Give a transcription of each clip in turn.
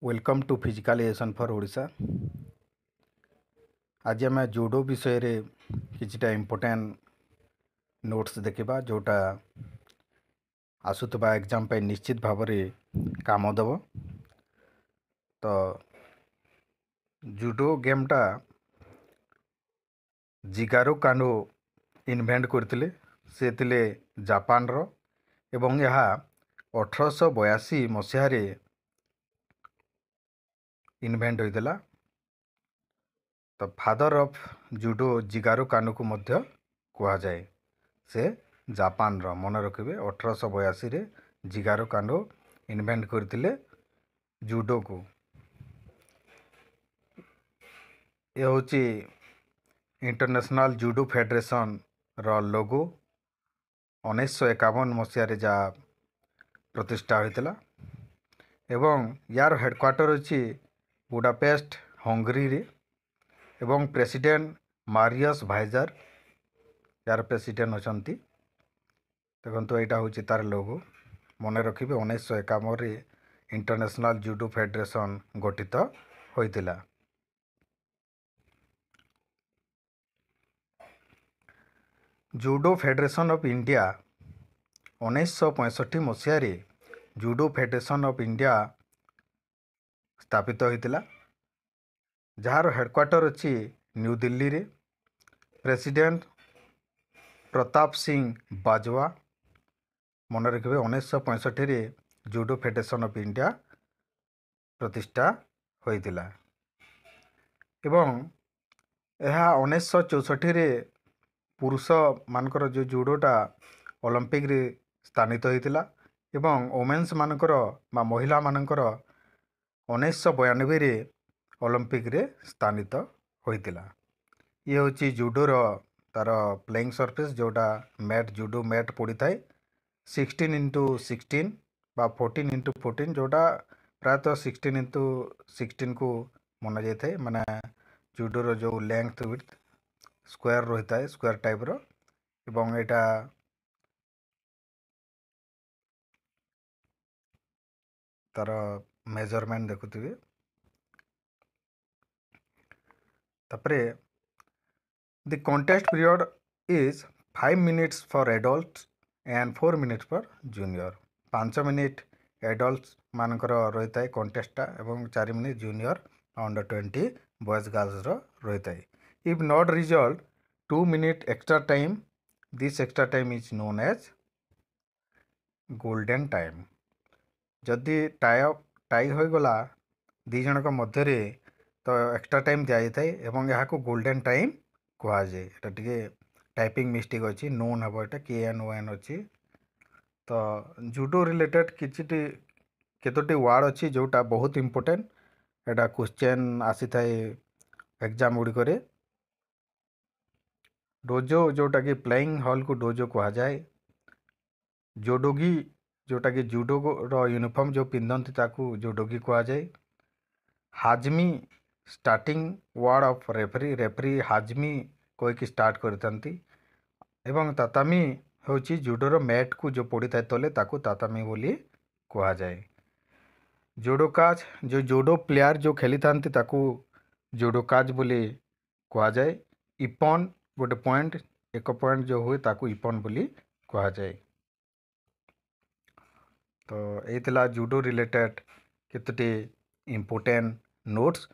Welcome to physical education for Odisha. आज आम जुडो विषय रे किछिटा इम्पोर्टेंट नोट्स देखा जोटा आसुवा एग्जाम पे निश्चित भाव काम देव। तो जुडो गेमटा जिगारो कानो इन्वेंट करते से जापान रो एवं यह 1882 मसीह इन्वेंट होता। तो फादर ऑफ जुडो जिगारो कानो को मध्य कह जाए। से जापान रो मन रखिए 1882 रे जिगारो कानो इन्वेंट करते जुडो को। ये होची इंटरनेशनल जुडो फेडरेशन रो लोगो 1951 मसीह जा प्रतिष्ठा होता एवं यार हेडक्वार्टर अच्छी बुडापेस्ट हंगरी रे एवं प्रेसिडेंट मारियस भाइजर यार प्रेसिडेंट अच्छा देखो यहाँ हूँ तार लोगो मन रखिए 1951 इंटरनेशनल जुडो फेडरेशन गठित होता। जुडो फेडरेशन ऑफ इंडिया 1965 मसीह जुडो फेडरेशन ऑफ इंडिया स्थापित होता जार हेडक्वार्टर अच्छी न्यू दिल्ली रे। प्रेसिडेंट प्रताप सिंह बाजवा मन रखिए 1965 जुडो फेडरेशन ऑफ इंडिया प्रतिष्ठा होता एवं यह 1964 पुरुष मानकर जो जुडोटा ओलंपिक रे स्थानित होता एवं वोमेन्स मानकर बा महिला मानकर 1992 ओलंपिक रे स्थानित होता। ये हूँ जुडोर तार प्लेइंग सरफेस जोटा मैट जुडो मैट पड़ी थाए 16x16 बा 14x14 जोटा प्रायतः 16x16 को मना जाए माने जुडोर जो लेंथ विड्थ स्क्वायर रही है स्क्वायर टाइप रो एवं एटा तार मेजरमेंट देखुथिबे। तापरे the contest period is 5 minutes for adult and 4 minutes for junior. 5 minute adult मानकर रही है कंटेस्टा एवं 4 minute junior under 20 boys girls रही है। If not result 2 minute extra time this extra time is known as golden time. जदि tie हो गला दी जन मध्य तो एक्स्ट्रा टाइम दि जाए एवं यहाँ को गोल्डन टाइम कह जाए। टे टाइपिंग मिस्टेक अच्छी नोन हम यहाँ KNON अच्छी। तो जुडो रिलेटेड किसी केतोटी वार्ड अच्छी जोटा बहुत इम्पोर्टेंट एटा क्वेश्चन आसी थाए एग्जाम गुड़िक। डोजो जोटा कि प्लेइंग हॉल को डोजो कह जाए। जोडोगी जोटा कि जुडो रो यूनिफॉर्म जो पिंधती ताकू जोडोगी कह जाए। हाजमी starting word of referee referee हाजमी कोई स्टार्ट करती एवं तातामी होची जुडोर मैट को जो पड़ी था तले ताकू तातामी बोली कह जाए। जोडोकाज जो जोडो प्लेयर जो खेली थांती ताकू जोडोकाज बोली कह जाए। इपन गोटे पॉइंट एक पॉइंट जो हुए ताकू इपन बोली कह जाए। तो ये जुडो रिलेटेड केतोटी इम्पोर्टेंट नोट्स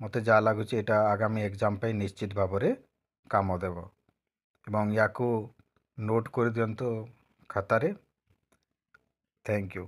मते जा लगुच एटा आगामी एग्जाम पे निश्चित भाव में काम देव एवं या नोट कर दिंतु खातारे। Thank you.